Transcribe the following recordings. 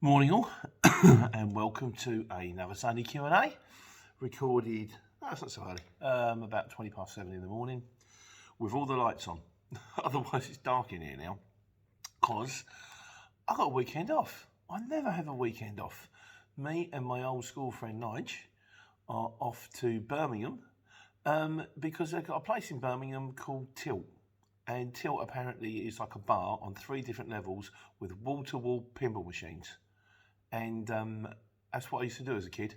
Morning all, and welcome to another Sunday Q&A, recorded, it's not so early, about 20 past 7 in the morning, with all the lights on. Otherwise it's dark in here now, because I got a weekend off. I never have a weekend off. Me and my old school friend Nige are off to Birmingham, because they've got a place in Birmingham called Tilt. And Tilt apparently is like a bar on 3 different levels with wall-to-wall pinball machines. And that's what I used to do as a kid.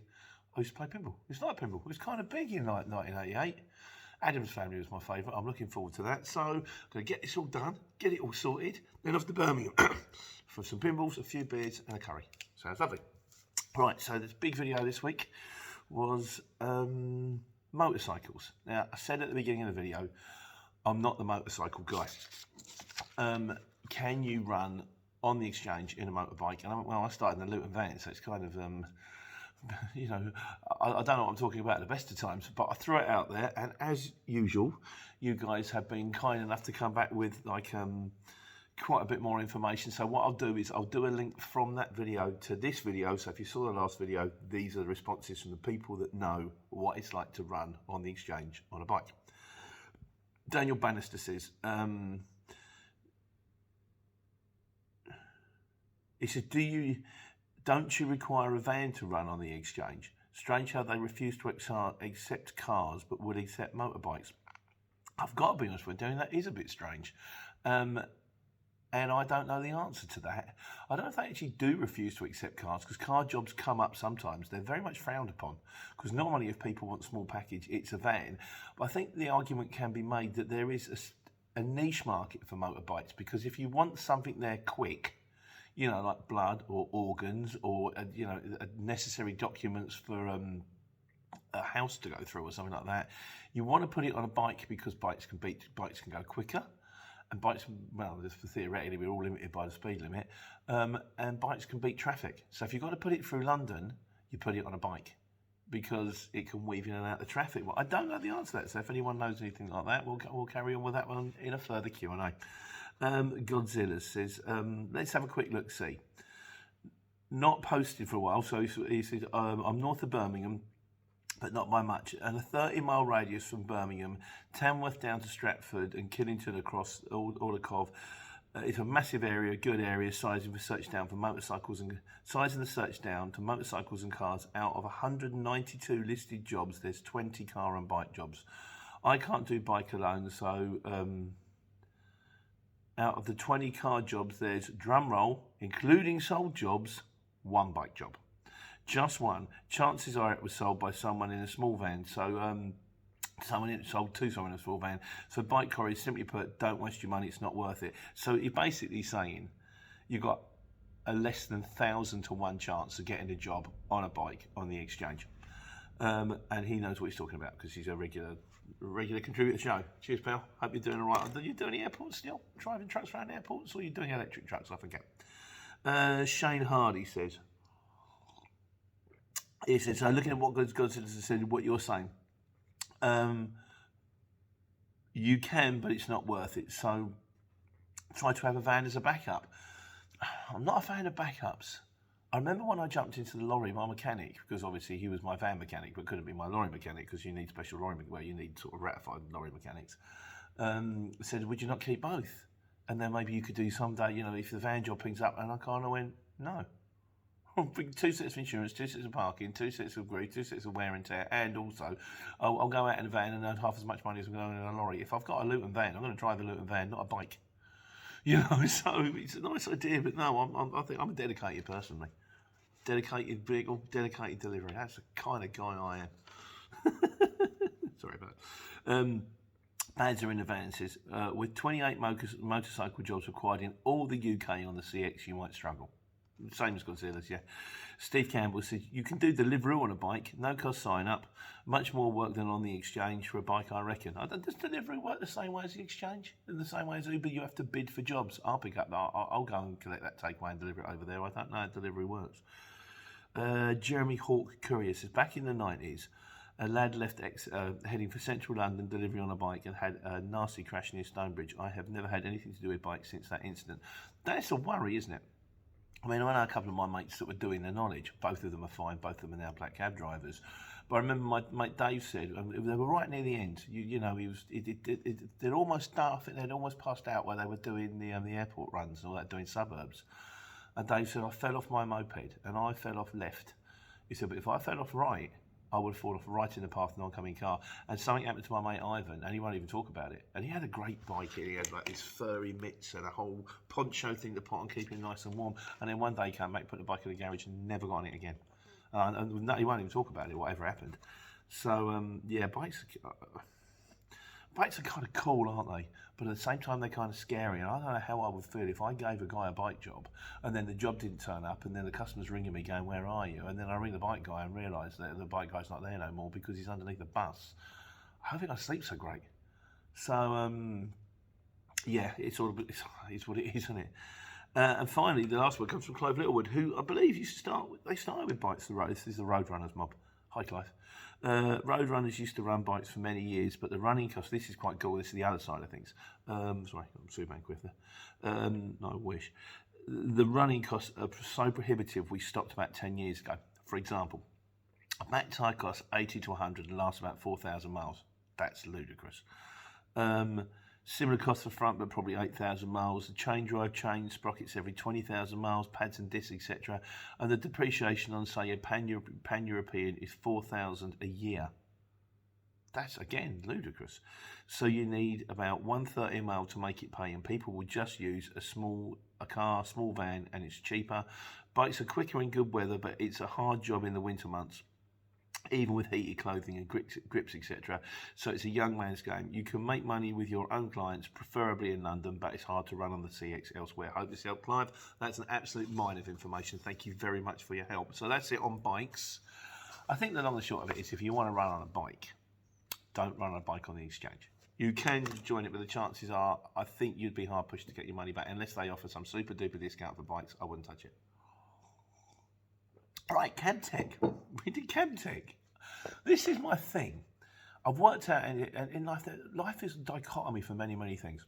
I used to play pinball. It's like pinball. It was kind of big in like 1988. Adam's Family was my favourite. I'm looking forward to that. So I'm going to get this all done, get it all sorted, then off to Birmingham for some pinballs, a few beers and a curry. Sounds lovely. Right, so this big video this week was motorcycles. Now, I said at the beginning of the video, I'm not the motorcycle guy. Can you run on the exchange in a motorbike? And I started in the Luton van, so it's kind of, I don't know what I'm talking about at the best of times, but I threw it out there, and as usual, you guys have been kind enough to come back with like quite a bit more information. So what I'll do is I'll do a link from that video to this video. So if you saw the last video, these are the responses from the people that know what it's like to run on the exchange on a bike. Daniel Bannister says, he said, don't you require a van to run on the exchange? Strange how they refuse to accept cars but would accept motorbikes. I've got to be honest with you, that is a bit strange. And I don't know the answer to that. I don't know if they actually do refuse to accept cars, because car jobs come up sometimes. They're very much frowned upon, because normally if people want a small package, it's a van. But I think the argument can be made that there is a niche market for motorbikes, because if you want something there quick, you know, like blood or organs or, necessary documents for a house to go through or something like that, you want to put it on a bike, because bikes can go quicker. And bikes, well, theoretically, we're all limited by the speed limit, and bikes can beat traffic. So if you've got to put it through London, you put it on a bike, because it can weave in and out the traffic. Well, I don't know the answer to that, so if anyone knows anything like that, we'll carry on with that one in a further Q&A. Godzilla says, let's have a quick look-see. Not posted for a while, so he says, I'm north of Birmingham, but not by much, and a 30-mile radius from Birmingham, Tamworth down to Stratford and Killington across Aldacove. It's a massive area, good area, sizing the search down to motorcycles and cars. Out of 192 listed jobs, there's 20 car and bike jobs. I can't do bike alone, so out of the 20 car jobs, there's, drum roll, including sold jobs, 1 bike job. Just one. Chances are it was sold by someone in a small van. So someone sold to someone in a small van. So bike couriers, simply put, don't waste your money. It's not worth it. So you're basically saying you've got a less than 1,000 to 1 chance of getting a job on a bike on the exchange. And he knows what he's talking about, because he's a regular contributor to the show. Cheers, pal. Hope you're doing all right. Are you doing airports still? Driving trucks around airports, or are you doing electric trucks? I forget. Shane Hardy says, he said, so looking at what God said, what you're saying, you can, but it's not worth it. So try to have a van as a backup. I'm not a fan of backups. I remember when I jumped into the lorry, my mechanic, because obviously he was my van mechanic, but couldn't be my lorry mechanic, because you need special lorry, well, you need sort of ratified lorry mechanics, said, would you not keep both? And then maybe you could do someday, if the van job pings up, and I kind of went, no. I'll bring 2 sets of insurance, 2 sets of parking, 2 sets of grease, 2 sets of wear and tear, and also I'll go out in a van and earn half as much money as I'm going in a lorry. If I've got a Luton van, I'm going to drive a Luton van, not a bike. So it's a nice idea, but no, I think I'm a dedicated person, mate. Dedicated vehicle, dedicated delivery. That's the kind of guy I am. Sorry about that. Ads are in the van, says, with 28 motorcycle jobs required in all the UK on the CX, you might struggle. Same as Godzilla's, yeah. Steve Campbell said, you can do Deliveroo on a bike, no cost sign up, much more work than on the exchange for a bike, I reckon. Does Deliveroo work the same way as the exchange? In the same way as Uber, you have to bid for jobs. I'll pick up, I'll go and collect that takeaway and deliver it over there. I don't know how Deliveroo works. Jeremy Hawke Courier says, back in the 90s, a lad left heading for central London, delivery on a bike, and had a nasty crash near Stonebridge. I have never had anything to do with bikes since that incident. That's a worry, isn't it? I mean, I know a couple of my mates that were doing the knowledge. Both of them are fine. Both of them are now black cab drivers. But I remember my mate Dave said they were right near the end. You know, they'd almost done. I think they'd almost passed out where they were doing the airport runs and all that, doing suburbs. And Dave said I fell off my moped and I fell off left. He said, but if I fell off right, I would have fallen off right in the path of the oncoming car. And something happened to my mate Ivan, and he won't even talk about it. And he had a great bike here. He had like his furry mitts and a whole poncho thing to put on, keep him nice and warm. And then one day he came back, put the bike in the garage, and never got on it again. And he won't even talk about it, whatever happened. So yeah, bikes are kind of cool, aren't they? But at the same time, they're kind of scary. And I don't know how I would feel if I gave a guy a bike job and then the job didn't turn up and then the customer's ringing me going, where are you? And then I ring the bike guy and realise that the bike guy's not there no more because he's underneath the bus. I don't think I sleep so great. So, yeah, it's what it is, isn't it? And finally, the last one comes from Clive Littlewood, who I believe they started with bikes. This is the Roadrunners mob. Hi, Clive. Roadrunners used to run bikes for many years, but the running cost, this is quite cool, this is the other side of things. Sorry, I'm Superman quick there. No, I wish. The running costs are so prohibitive, we stopped about 10 years ago. For example, a back tyre costs 80 to 100 and lasts about 4,000 miles. That's ludicrous. Similar cost for front, but probably 8,000 miles. The chain drive, chain, sprockets every 20,000 miles, pads and discs, etc. And the depreciation on, say, a pan-European is 4,000 a year. That's, again, ludicrous. So you need about 130 a mile to make it pay, and people will just use a small van, and it's cheaper. Bikes are quicker in good weather, but it's a hard job in the winter months, even with heated clothing and grips, etc. So it's a young man's game. You can make money with your own clients, preferably in London, but it's hard to run on the CX elsewhere. Hope this helped, Clive. That's an absolute mine of information. Thank you very much for your help. So that's it on bikes. I think the long and short of it is, if you want to run on a bike, don't run on a bike on the exchange. You can join it, but the chances are, I think you'd be hard pushed to get your money back. Unless they offer some super duper discount for bikes, I wouldn't touch it. Right, cab tech. We did cab tech. This is my thing. I've worked out in life that life is a dichotomy for many, many things.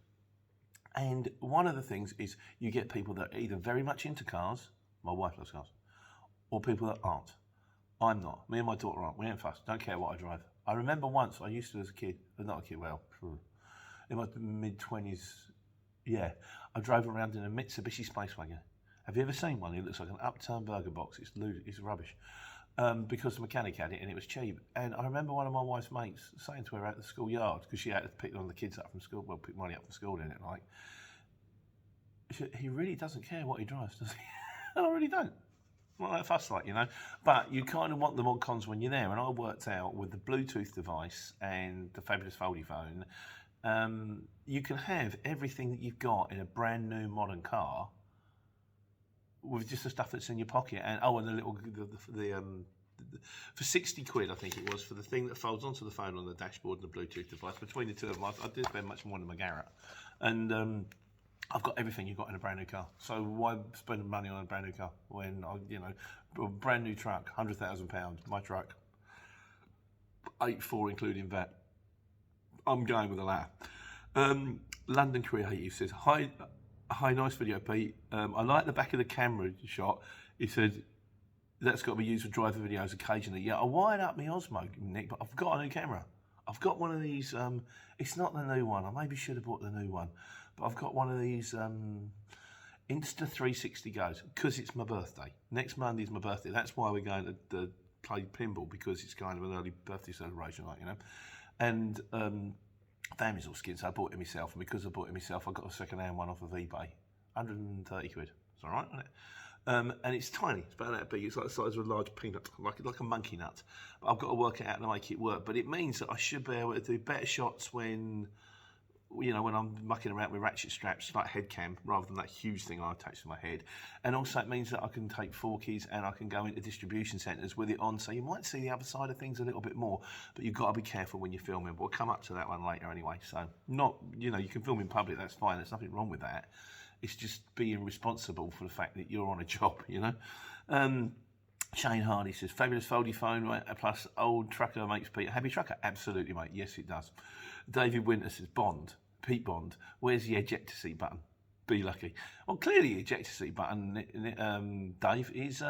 And one of the things is you get people that are either very much into cars, my wife loves cars, or people that aren't. I'm not. Me and my daughter aren't. We ain't fussed. Don't care what I drive. I remember once, I used to as a kid, not a kid, well, in my mid-20s, yeah, I drove around in a Mitsubishi Space Wagon. Have you ever seen one? It looks like an upturned burger box. It's rubbish. Because the mechanic had it and it was cheap. And I remember one of my wife's mates saying to her at the schoolyard, because she had to pick one of the kids up from school, pick money up from school in it, like, he really doesn't care what he drives, does he? And I really don't. Not that fuss, like, you know. But you kind of want the mod cons when you're there. And I worked out with the Bluetooth device and the fabulous foldy phone, you can have everything that you've got in a brand new modern car with just the stuff that's in your pocket, and and the little for 60 quid, I think it was, for the thing that folds onto the phone on the dashboard and the Bluetooth device. Between the two of them, I did spend much more than my Garrett, and I've got everything you've got in a brand new car. So why spend money on a brand new car when a brand new truck, £100,000, my truck, 8.4 including VAT. I'm going with the latter. London Creative says, Hi, nice video, Pete. I like the back of the camera shot. He said, that's got to be used for driver videos occasionally. Yeah, I wired up my Osmo, Nick, but I've got a new camera. I've got one of these, it's not the new one. I maybe should have bought the new one. But I've got one of these Insta360 Goes, because it's my birthday. Next Monday's my birthday. That's why we're going to play pinball, because it's kind of an early birthday celebration, like, you know. And family's all skinned, so I bought it myself, and because I bought it myself, I got a second-hand one off of eBay, 130 quid. It's all right, isn't it? And it's tiny. It's about that big. It's like the size of a large peanut, like a monkey nut. But I've got to work it out to make it work. But it means that I should be able to do better shots when I'm mucking around with ratchet straps, like head cam, rather than that huge thing I attach to my head. And also it means that I can take 4Ks and I can go into distribution centres with it on, so you might see the other side of things a little bit more, but you've got to be careful when you're filming. But we'll come up to that one later anyway. So you can film in public, that's fine, there's nothing wrong with that. It's just being responsible for the fact that you're on a job, you know. Shane Hardy says, fabulous foldy phone, right? Plus old trucker makes Pete a happy trucker. Absolutely, mate. Yes, it does. David Winter says, Pete Bond, where's the ejector seat button? Be lucky. Well, clearly the ejector seat button, Dave, is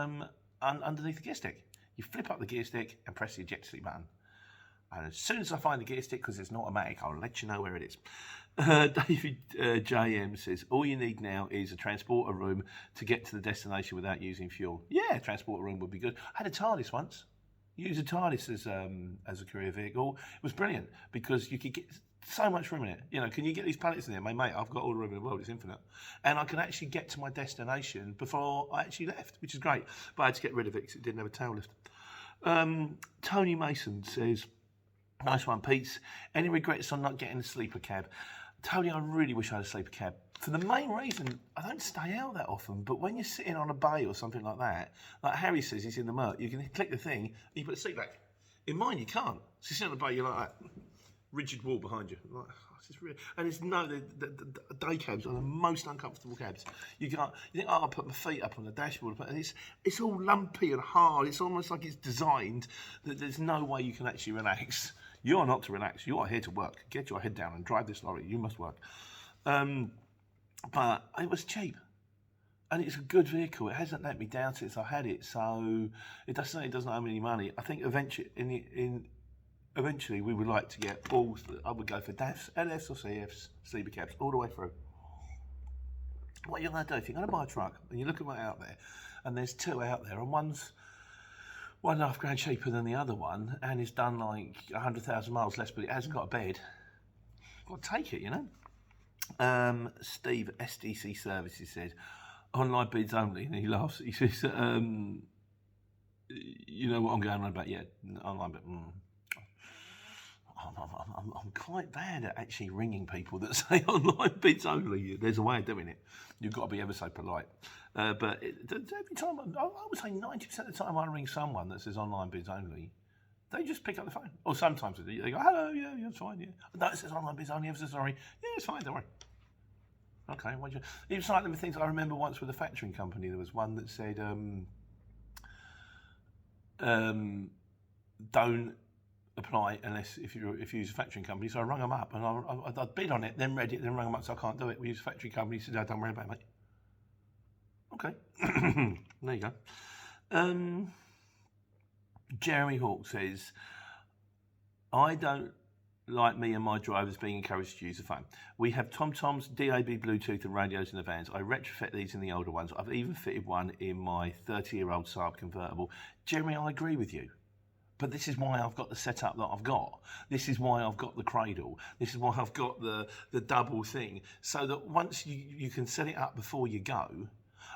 underneath the gear stick. You flip up the gear stick and press the ejector seat button. And as soon as I find the gear stick, because it's not automatic, I'll let you know where it is. David JM says, all you need now is a transporter room to get to the destination without using fuel. Yeah, a transporter room would be good. I had a TARDIS once. Use a TARDIS as a courier vehicle. It was brilliant because you could get so much room in it. You know, can you get these pallets in there? Mate, I've got all the room in the world. It's infinite. And I can actually get to my destination before I actually left, which is great. But I had to get rid of it because it didn't have a tail lift. Tony Mason says, nice one, Pete. Any regrets on not getting a sleeper cab? Tony, I really wish I had a sleeper cab. For the main reason, I don't stay out that often, but when you're sitting on a bay or something like that, like Harry says, he's in the murk, you can click the thing and you put the seat back. In mine, you can't. So you sit on the bay, you're like that. Rigid wall behind you. Like, oh, this is really... And it's the day cabs are the most uncomfortable cabs. You think, oh, I'll put my feet up on the dashboard, and it's all lumpy and hard. It's almost like it's designed that there's no way you can actually relax. You are not to relax. You are here to work. Get your head down and drive this lorry. You must work. But it was cheap. And it's a good vehicle. It hasn't let me down since I had it. So it doesn't owe me any money. I think eventually we would like to get all, I would go for DAFs, LFs or CFs, sleeper cabs, all the way through. What you're going to do, if you're going to buy a truck and you look at what's out there, and there's two out there, and one's £1.5 cheaper than the other one, and it's done like 100,000 miles less, but it hasn't got a bed, well, take it, you know. Steve, SDC Services, said, online bids only, and he laughs. He says, you know what I'm going on about? Yeah, online bid. I'm quite bad at actually ringing people that say online bids only. There's a way of doing it. You've got to be ever so polite. But every time, I would say 90% of the time I ring someone that says online bids only, they just pick up the phone. Or sometimes they go, hello, yeah, it's fine, yeah. No, it says online bids only, I'm so sorry. Yeah, it's fine, don't worry. Okay, it was like the things I remember once with a factoring company. There was one that said, don't apply unless if you use a factoring company. So I rung them up and I'd bid on it, then read it, then rung them up. So I can't do it. We use a factoring company. He said, no, don't worry about it, mate. Okay, there you go. Jeremy Hawke says, I don't like me and my drivers being encouraged to use the phone. We have TomToms, DAB, Bluetooth and radios in the vans. I retrofit these in the older ones. I've even fitted one in my 30-year-old Saab convertible. Jeremy, I agree with you. But this is why I've got the setup that I've got. This is why I've got the cradle. This is why I've got the double thing. So that once you can set it up before you go,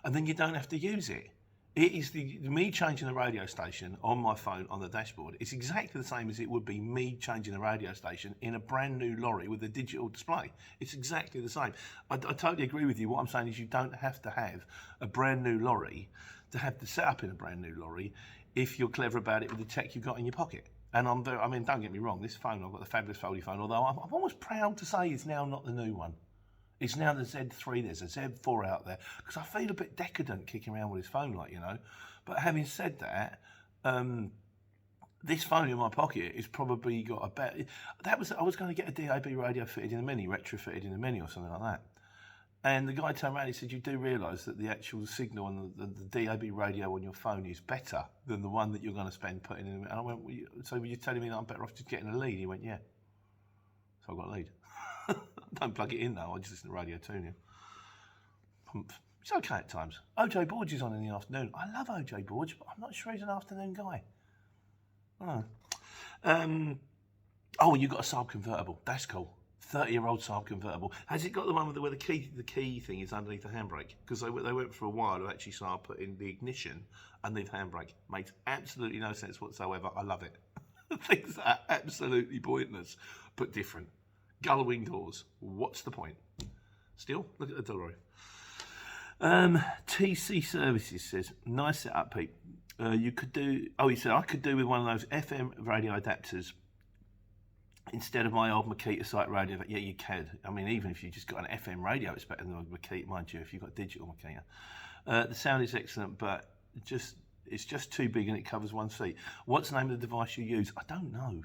and then you don't have to use it. It is me changing the radio station on my phone on the dashboard. It's exactly the same as it would be me changing the radio station in a brand new lorry with a digital display. It's exactly the same. I totally agree with you. What I'm saying is you don't have to have a brand new lorry to have the setup in a brand new lorry if you're clever about it with the tech you've got in your pocket. And don't get me wrong, this phone, I've got the fabulous Foldy phone, although I'm almost proud to say it's now not the new one. It's now the Z3, there's a Z4 out there, because I feel a bit decadent kicking around with this phone, like, you know. But having said that, this phone in my pocket has probably got a better... I was going to get a DAB radio fitted in the Mini, retrofitted in the Mini or something like that. And the guy turned around and he said, you do realise that the actual signal on the DAB radio on your phone is better than the one that you're going to spend putting in. And I went, so were you telling me that I'm better off just getting a lead? He went, yeah. So I got a lead. Don't plug it in though, I just listen to Radio 2 now. It's okay at times. OJ Borge is on in the afternoon. I love OJ Borge, but I'm not sure he's an afternoon guy. Oh, you got a Saab convertible. That's cool. 30-year-old Saab convertible. Has it got the one where the key thing is underneath the handbrake? Because they went for a while to actually start putting the ignition underneath the handbrake. Makes absolutely no sense whatsoever. I love it. Things are absolutely pointless, but different. Gull-wing doors. What's the point? Still, look at the Delroy. TC Services says, nice setup, Pete. You could do... Oh, he said, I could do with one of those FM radio adapters instead of my old Makita site radio. Yeah, you can. I mean, even if you just got an FM radio, it's better than a Makita, mind you, if you've got digital Makita. The sound is excellent, but it's just too big and it covers one seat. What's the name of the device you use? I don't know.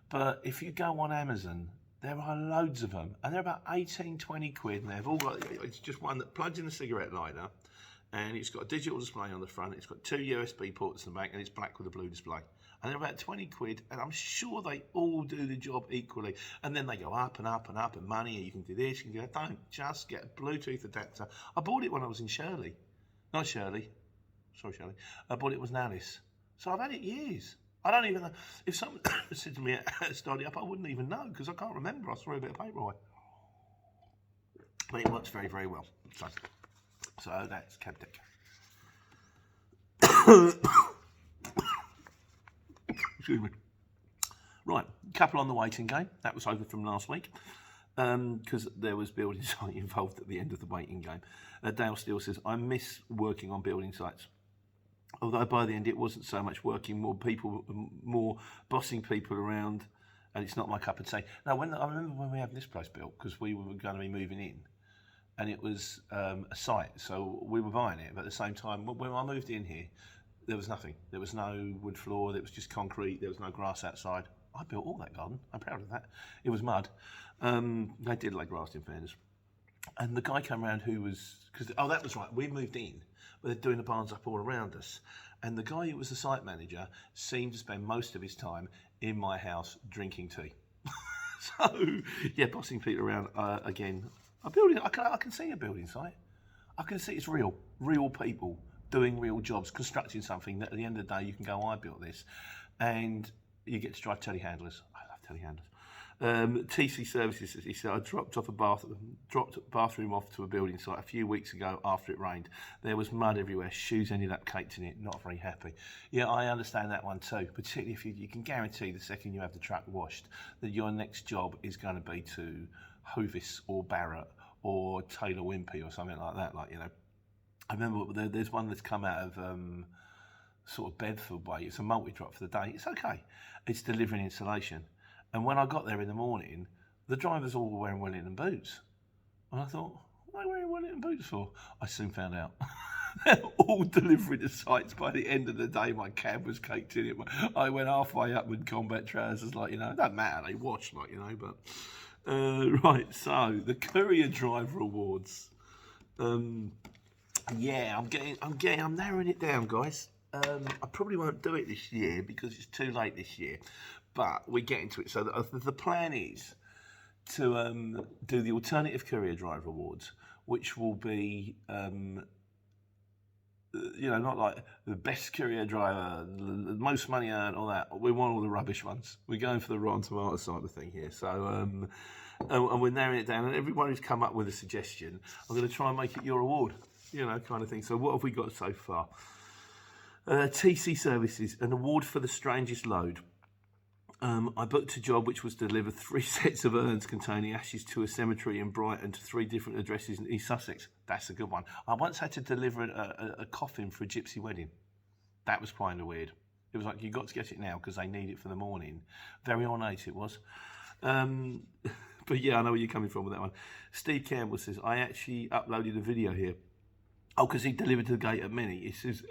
But if you go on Amazon There are loads of them, and they're about 18, 20 quid, and they've all got, it's just one that plugs in the cigarette lighter, and it's got a digital display on the front, it's got 2 USB ports in the back, and it's black with a blue display. And they're about 20 quid, and I'm sure they all do the job equally. And then they go up and up and up, and money, you can do this, you can do that. Don't just get a Bluetooth adapter. I bought it when I was in Shirley. Not Shirley. Sorry, Shirley. I bought it was Alice. So I've had it years. I don't even know. If someone said to me at starting up, I wouldn't even know, because I can't remember. I threw a bit of paper away. But it works very, very well. So that's Cabtech. Excuse me. Right, couple on the waiting game. That was over from last week, because there was building site involved at the end of the waiting game. Dale Steele says, I miss working on building sites. Although by the end it wasn't so much working, more bossing people around, and it's not my cup of tea. Now, I remember when we had this place built, because we were going to be moving in, and it was a site, so we were buying it, but at the same time, when I moved in here, there was nothing. There was no wood floor, there was just concrete, there was no grass outside. I built all that garden, I'm proud of that. It was mud. They did lay grass, in fairness. And the guy came around who was, that was right, we moved in, but they're doing the barns up all around us. And the guy who was the site manager seemed to spend most of his time in my house drinking tea. So, yeah, bossing people around again. A building, I can see a building site. I can see it's real people doing real jobs, constructing something that at the end of the day you can go, I built this. And you get to drive telehandlers. I love telehandlers. TC Services, he said, I dropped a bathroom off to a building site a few weeks ago after it rained. There was mud everywhere, shoes ended up caked in it, not very happy. Yeah, I understand that one too, particularly if you can guarantee the second you have the truck washed that your next job is going to be to Hovis or Barrett or Taylor Wimpey or something like that. Like, you know, I remember there's one that's come out of sort of Bedford way. It's a multi-drop for the day. It's okay. It's delivering insulation. And when I got there in the morning, the drivers all were wearing Wellington boots. And I thought, what are they wearing Wellington boots for? I soon found out. They're all delivering to sites. By the end of the day, my cab was caked in it. I went halfway up with combat trousers, like, you know, it doesn't matter, they wash, like, you know, but... right, so, the Courier Driver Awards. Yeah, I'm narrowing it down, guys. I probably won't do it this year because it's too late this year. But we get into it. So the plan is to do the Alternative Courier Driver Awards, which will be, you know, not like the best courier driver, the most money earned, all that. We want all the rubbish ones. We're going for the Rotten Tomato side of thing here. So, and we're narrowing it down. And everyone who's come up with a suggestion, I'm going to try and make it your award, you know, kind of thing. So what have we got so far? TC Services, an award for the strangest load. I booked a job which was to deliver 3 sets of urns containing ashes to a cemetery in Brighton to 3 different addresses in East Sussex. That's a good one. I once had to deliver a coffin for a gypsy wedding. That was kind of weird. It was like, you got to get it now because they need it for the morning. Very ornate it was. But yeah, I know where you're coming from with that one. Steve Campbell says, I actually uploaded a video here. Oh, because he delivered to the gate at Mini. It says,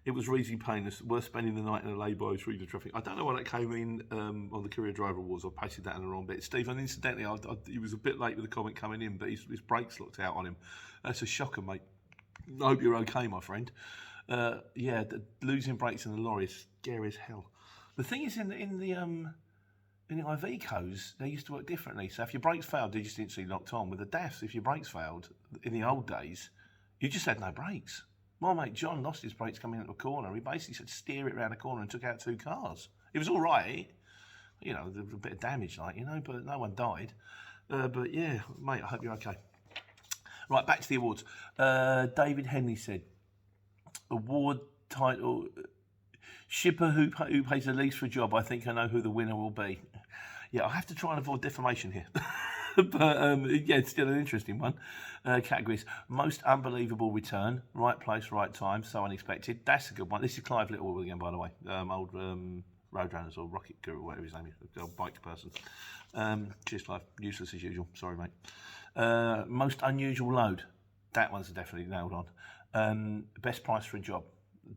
it was reasonably painless, worth spending the night in a lay-by through the traffic. I don't know why that came in on the Courier Driver Awards. I pasted that in the wrong bit. Steve, and incidentally, he was a bit late with the comment coming in, but his brakes looked out on him. That's a shocker, mate. I hope you're okay, my friend. Yeah, losing brakes in the lorry is scary as hell. The thing is, in the Ivecos, they used to work differently. So if your brakes failed, they just instantly locked on. With the DAFs, if your brakes failed, in the old days, you just had no brakes. My mate John lost his brakes coming into a corner. He basically said steer it around a corner and took out 2 cars. It was all right, you know, there was a bit of damage, like, you know, but no one died. But yeah, mate, I hope you're okay. Right, back to the awards. David Henley said, award title, shipper who pays the least for a job. I think I know who the winner will be. Yeah, I have to try and avoid defamation here. But yeah, it's still an interesting one. Categories: most unbelievable return, right place, right time, so unexpected. That's a good one. This is Clive Little again, by the way. Old Roadrunners or Rocket Guru, whatever his name is, the old bike person. Cheers, Clive. Useless as usual. Sorry, mate. Most unusual load. That one's definitely nailed on. Best price for a job.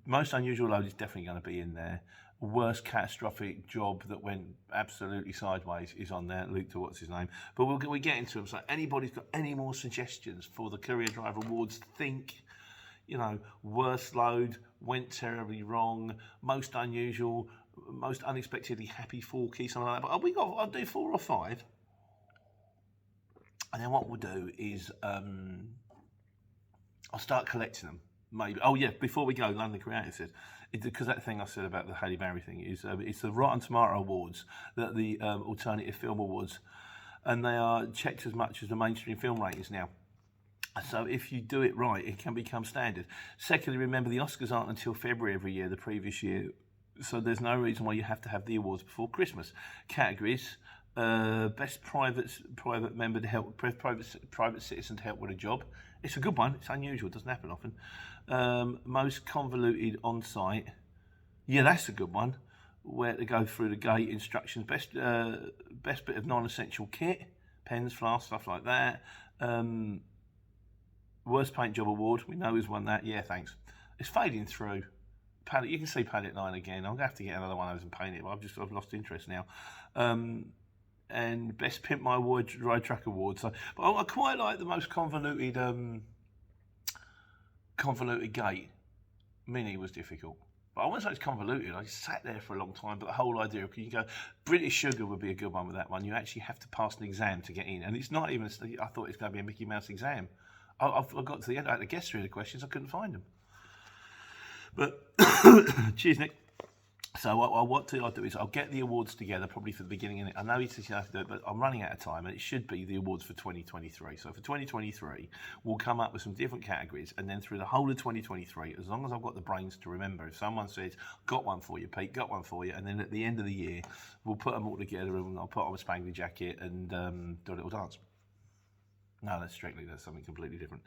Most unusual load is definitely going to be in there. worst catastrophic job that went absolutely sideways is on there. Luke to what's his name, but we'll get into them. So anybody's got any more suggestions for the Courier Driver Awards? Think, worst load, went terribly wrong, most unusual, most unexpectedly happy forky, something like that. But I'll do 4 or 5, and then what we'll do is I'll start collecting them. Maybe. Oh yeah, before we go, London Creative says, because that thing I said about the Halle Berry thing is it's the Rotten Tomato Awards, that the Alternative Film Awards, and they are checked as much as the mainstream film ratings now. So if you do it right, it can become standard. Secondly, remember the Oscars aren't until February every year, the previous year, so there's no reason why you have to have the awards before Christmas. Categories: best private member to help, private citizen to help with a job. It's a good one. It's unusual. It doesn't happen often. Most convoluted on-site. Yeah, that's a good one. Where to go through the gate, instructions. Best bit of non-essential kit, pens, flasks, stuff like that. Worst paint job award. We know who's won that. Yeah, thanks. It's fading through. Palette, you can see Palette 9 again. I'm gonna have to get another one of those and paint it. But I've lost interest now. And best Pimp My Ride Track Award. So, but I quite like the most convoluted gate. Mini was difficult, but I wouldn't say it's convoluted. I just sat there for a long time. But the whole idea, you go, British Sugar would be a good one with that one. You actually have to pass an exam to get in, and it's not even. I thought it's going to be a Mickey Mouse exam. I got to the end. I had to guess through the questions. I couldn't find them. But cheers, Nick. So what I'll do is I'll get the awards together probably for the beginning. And I know you have to do it, but I'm running out of time, and it should be the awards for 2023. So for 2023, we'll come up with some different categories, and then through the whole of 2023, as long as I've got the brains to remember, if someone says, "Got one for you, Pete," got one for you, and then at the end of the year, we'll put them all together, and I'll put on a spangly jacket and do a little dance. No, that's something completely different.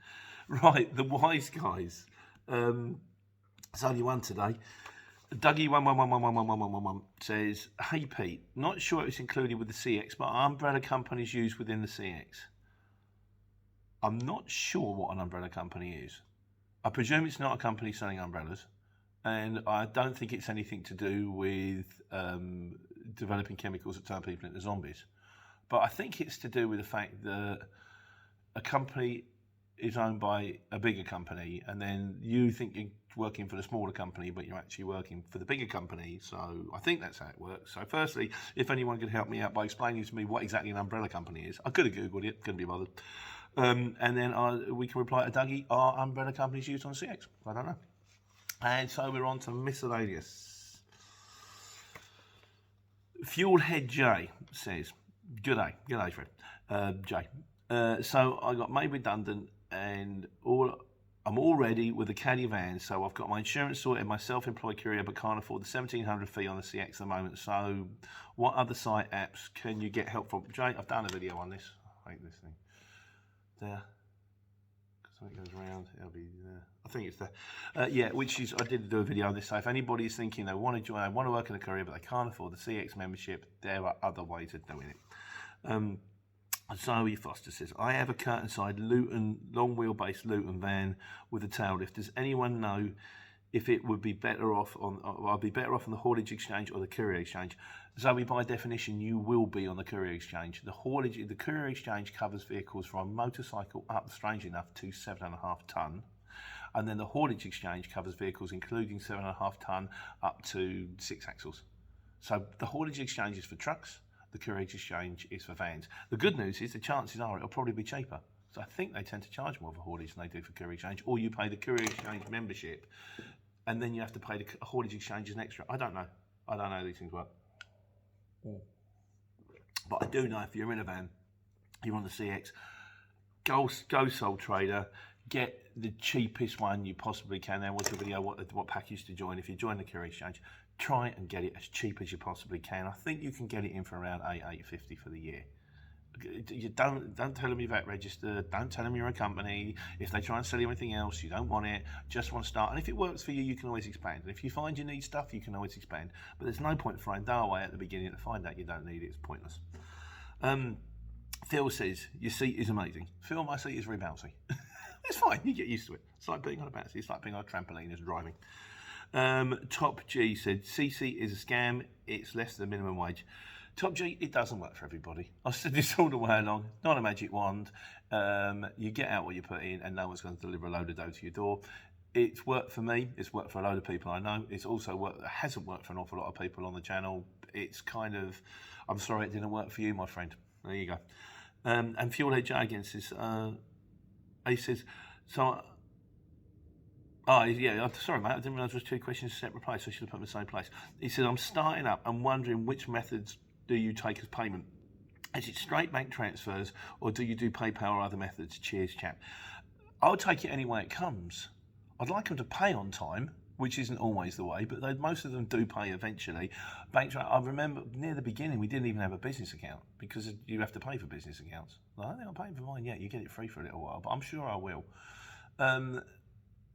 Right, the Wise Guys. There's only one today. Dougie11111111 says, "Hey Pete, not sure if it's included with the CX, but are umbrella companies used within the CX? I'm not sure what an umbrella company is. I presume it's not a company selling umbrellas, and I don't think it's anything to do with developing chemicals that turn people into zombies. But I think it's to do with the fact that a company is owned by a bigger company, and then you think you're working for the smaller company, but you're actually working for the bigger company. So I think that's how it works. So firstly, if anyone could help me out by explaining to me what exactly an umbrella company is, I could have Googled it, couldn't be bothered. And then we can reply to Dougie, are umbrella companies used on CX? I don't know. And so we're on to Miscellaneous. Fuelhead J says, G'day Fred. Jay. So I got made redundant, and I'm all ready with a caddy van, so I've got my insurance sorted, my self-employed courier, but can't afford the 1,700 fee on the CX at the moment. So what other site apps can you get help from? Jay, I've done a video on this. I hate this thing. There. Something goes around, it'll be there. I think it's there. Yeah, which is, I did do a video on this. So if anybody's thinking they want to join, they want to work in a courier, but they can't afford the CX membership, there are other ways of doing it. Zoe Foster says, I have a curtain-side Luton, long wheelbase Luton van with a tail lift. Does anyone know if it would be better off on, I'll be better off on the haulage exchange or the courier exchange? Zoe, by definition, you will be on the courier exchange. The courier exchange covers vehicles from a motorcycle up, strange enough, to 7.5 tonne. And then the haulage exchange covers vehicles including 7.5 tonne up to 6 axles. So the haulage exchange is for trucks. The Courier Exchange is for vans. The good news is the chances are it'll probably be cheaper. So I think they tend to charge more for haulage than they do for Courier Exchange, or you pay the Courier Exchange membership, and then you have to pay the haulage exchange as an extra. I don't know how these things work. But I do know if you're in a van, you're on the CX, go Sole Trader, get the cheapest one you possibly can. Then watch the video what package to join. If you join the Courier Exchange, try and get it as cheap as you possibly can. I think you can get it in for around $8.50 for the year. You don't tell them you're VAT registered. Don't tell them you're a company. If they try and sell you anything else, you don't want it. Just want to start. And if it works for you, you can always expand. And if you find you need stuff, you can always expand. But there's no point throwing dough away at the beginning to find out you don't need it. It's pointless. Phil says, your seat is amazing. Phil, my seat is very bouncy. It's fine. You get used to it. It's like being on a bouncy. It's like being on a trampoline as driving. Top G said, CC is a scam. It's less than minimum wage. Top G, it doesn't work for everybody. I've said this all the way along. Not a magic wand. You get out what you put in, and no one's going to deliver a load of dough to your door. It's worked for me. It's worked for a load of people I know. It's also worked. It hasn't worked for an awful lot of people on the channel. It's kind of, I'm sorry it didn't work for you, my friend. There you go. And Fuel Edge again says, he says, so. Oh, yeah, sorry, mate, I didn't realise there was 2 questions in a separate place. I should have put them in the same place. He said, I'm starting up. I'm wondering which methods do you take as payment? Is it straight bank transfers, or do you do PayPal or other methods? Cheers, chap. I'll take it any way it comes. I'd like them to pay on time, which isn't always the way, but most of them do pay eventually. I remember near the beginning, we didn't even have a business account because you have to pay for business accounts. I don't think I'm paying for mine yet. You get it free for a little while, but I'm sure I will.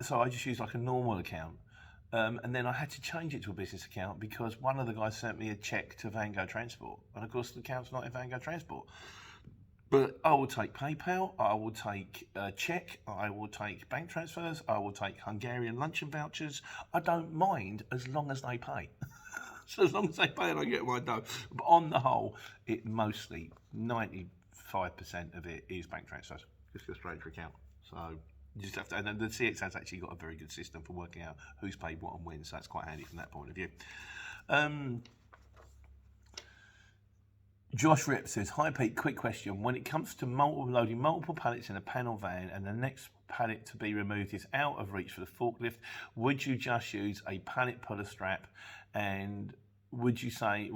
So I just used like a normal account. And then I had to change it to a business account because one of the guys sent me a cheque to Vango Transport. And of course the account's not in Vango Transport. But I will take PayPal, I will take cheque, I will take bank transfers, I will take Hungarian luncheon vouchers. I don't mind as long as they pay. So as long as they pay and I get my dough. But on the whole, it mostly, 95% of it is bank transfers. Just go straight to account. So you just have to, and the CX has actually got a very good system for working out who's paid what and when, so that's quite handy from that point of view. Josh Rip says, hi Pete, quick question. When it comes to loading multiple pallets in a panel van and the next pallet to be removed is out of reach for the forklift, would you just use a pallet puller strap, and would you say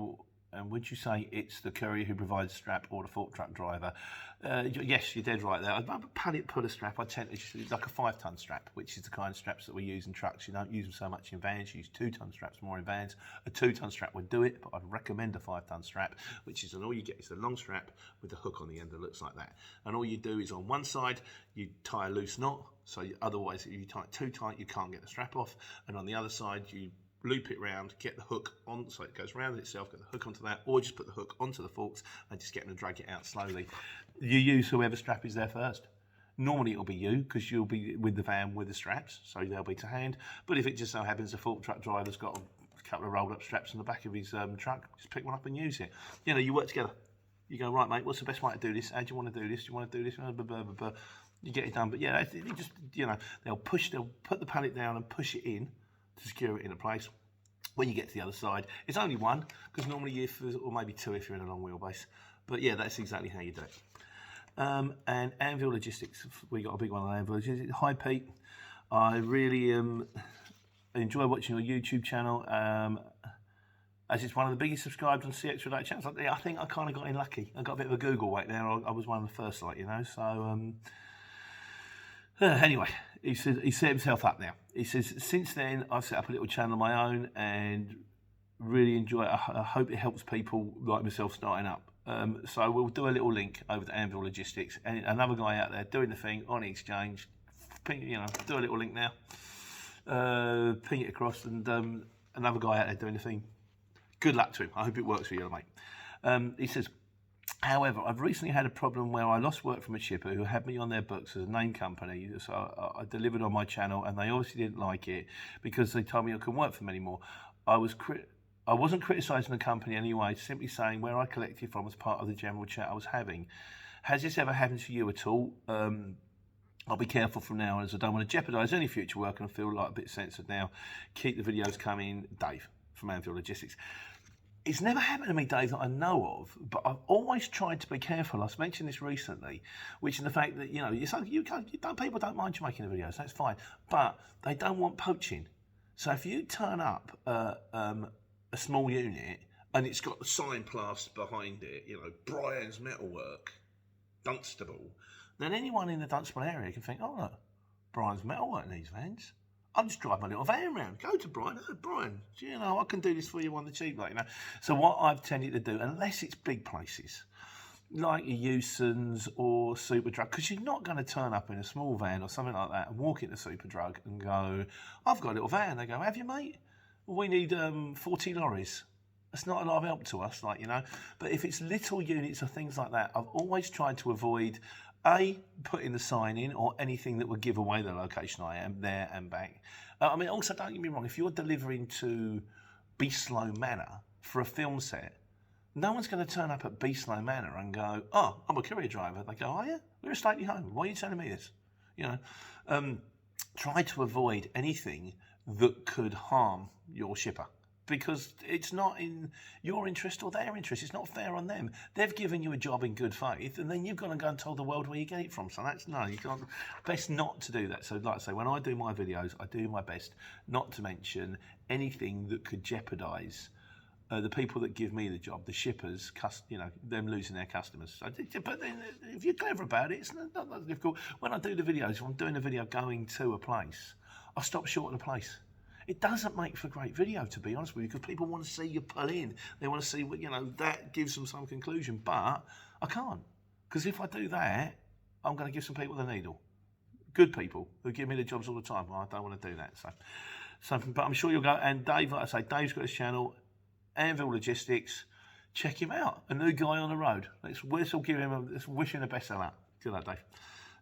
it's the courier who provides the strap or the fork truck driver? Yes, you're dead right there. A pallet puller strap, I tend to use like a 5-ton strap, which is the kind of straps that we use in trucks. You don't use them so much in vans. You use 2-ton straps more in vans. A 2-ton strap would do it, but I'd recommend a 5-ton strap, which is, and all you get is a long strap with a hook on the end that looks like that. And all you do is on one side, you tie a loose knot. So otherwise, if you tie it too tight, you can't get the strap off. And on the other side, you loop it round, get the hook on, so it goes round itself, get the hook onto that, or just put the hook onto the forks and just get them to drag it out slowly. You use whoever strap is there first. Normally it'll be you, because you'll be with the van with the straps, so they'll be to hand. But if it just so happens the fork truck driver's got a couple of rolled up straps on the back of his truck, just pick one up and use it. You know, you work together. You go, right mate, what's the best way to do this? How do you want to do this? Do you want to do this? Blah, blah, blah, blah. You get it done. But yeah, they just, you know, they'll put the pallet down and push it in to secure it in a place. When you get to the other side, it's only one, because normally or maybe 2 if you're in a long wheelbase. But yeah, that's exactly how you do it. And Anvil Logistics, we got a big one on Anvil Logistics. Hi Pete, I really enjoy watching your YouTube channel, as it's one of the biggest subscribed on CX related channels. I think I kind of got in lucky. I got a bit of a Google wait there. I was one of the first, like, you know, so anyway, he set himself up now. He says, since then, I've set up a little channel of my own and really enjoy it. I hope it helps people like myself starting up. So we'll do a little link over to Anvil Logistics. And another guy out there doing the thing on the exchange, do a little link now. Ping it across, and another guy out there doing the thing. Good luck to him. I hope it works for you, mate. He says, however, I've recently had a problem where I lost work from a shipper who had me on their books as a name company. So I delivered on my channel, and they obviously didn't like it because they told me I couldn't work for them anymore. I wasn't criticising the company anyway, simply saying where I collected from was part of the general chat I was having. Has this ever happened to you at all? I'll be careful from now on, as I don't want to jeopardise any future work, and I feel like a bit censored now. Keep the videos coming. Dave from Anvil Logistics. It's never happened to me, Dave, that I know of, but I've always tried to be careful. I've mentioned this recently, which is the fact that, people don't mind you making the videos, that's fine, but they don't want poaching. So if you turn up a small unit and it's got the sign plastered behind it, Brian's Metalwork, Dunstable, then anyone in the Dunstable area can think, oh, look, Brian's Metalwork in these vans. I'll just drive my little van around. Go to Brian. Oh, Brian, I can do this for you on the cheap, So what I've tended to do, unless it's big places, like your Eusons or Superdrug, because you're not going to turn up in a small van or something like that and walk into Superdrug and go, I've got a little van. They go, have you, mate? Well, we need 40 lorries. That's not a lot of help to us, But if it's little units or things like that, I've always tried to avoid A, putting the sign in or anything that would give away the location I am there and back. I mean, also, don't get me wrong, if you're delivering to Beastlow Manor for a film set, no one's going to turn up at Beastlow Manor and go, oh, I'm a courier driver. They go, oh yeah, we're a stately home. Why are you telling me this? You know, try to avoid anything that could harm your shipper, because it's not in your interest or their interest. It's not fair on them. They've given you a job in good faith, and then you've got to go and tell the world where you get it from. So that's, no, you can't. Best not to do that. So like I say, when I do my videos, I do my best not to mention anything that could jeopardise the people that give me the job, the shippers, you know, them losing their customers. So, but then, if you're clever about it, it's not that difficult. When I do the videos, if I'm doing a video going to a place, I stop short of the place. It doesn't make for great video, to be honest with you, because people want to see you pull in. They want to see what, you know, that gives them some conclusion. But I can't, because if I do that, I'm going to give some people the needle. Good people who give me the jobs all the time. Well, I don't want to do that. So, but I'm sure you'll go. And Dave, like I say, Dave's got his channel, Anvil Logistics. Check him out. A new guy on the road. Let's give him let's wish him the best of luck. Good luck, Dave.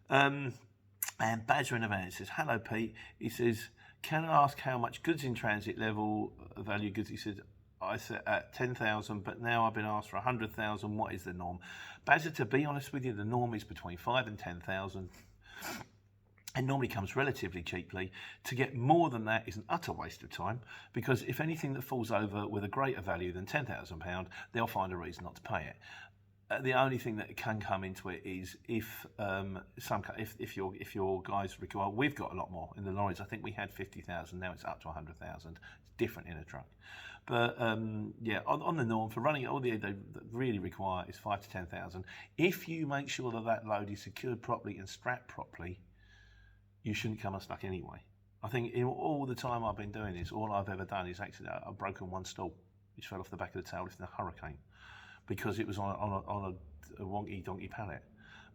And Badger in the van says, hello, Pete. He says, can I ask how much goods in transit level value goods? He said, I said at 10,000, but now I've been asked for 100,000. What is the norm? Badger, to be honest with you, the norm is between 5 and 10,000. It normally comes relatively cheaply. To get more than that is an utter waste of time, because if anything that falls over with a greater value than £10,000, they'll find a reason not to pay it. The only thing that can come into it is if your guys require. We've got a lot more in the lorries. I think we had 50,000. Now it's up to 100,000. It's different in a truck, but yeah, on the norm for running it, all they really require is 5 to 10,000. If you make sure that load is secured properly and strapped properly, you shouldn't come unstuck anyway. I think in all the time I've been doing this, all I've ever done is actually I've broken one stall, which fell off the back of the tail lift in a hurricane, because it was on a wonky donkey pallet.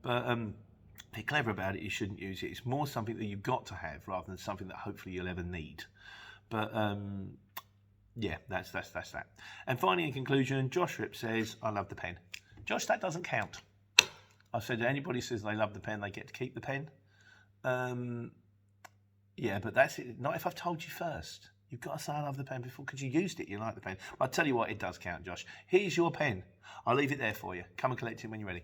But if you're clever about it, you shouldn't use it. It's more something that you've got to have rather than something that hopefully you'll ever need. But yeah, that's that. And finally, in conclusion, Josh Rip says, I love the pen. Josh, that doesn't count. I said anybody says they love the pen, they get to keep the pen. Yeah, but that's it. Not if I've told you first. You've got to say I love the pen before, because you used it, you like the pen. But I'll tell you what, it does count, Josh. Here's your pen. I'll leave it there for you. Come and collect it when you're ready.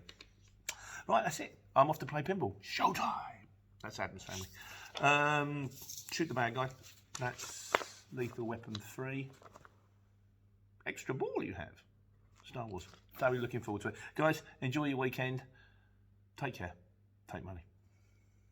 Right, that's it. I'm off to play pinball. Showtime! That's Adam's family. Shoot the bad guy. That's Lethal Weapon 3. Extra ball you have. Star Wars. Very looking forward to it. Guys, enjoy your weekend. Take care. Take money.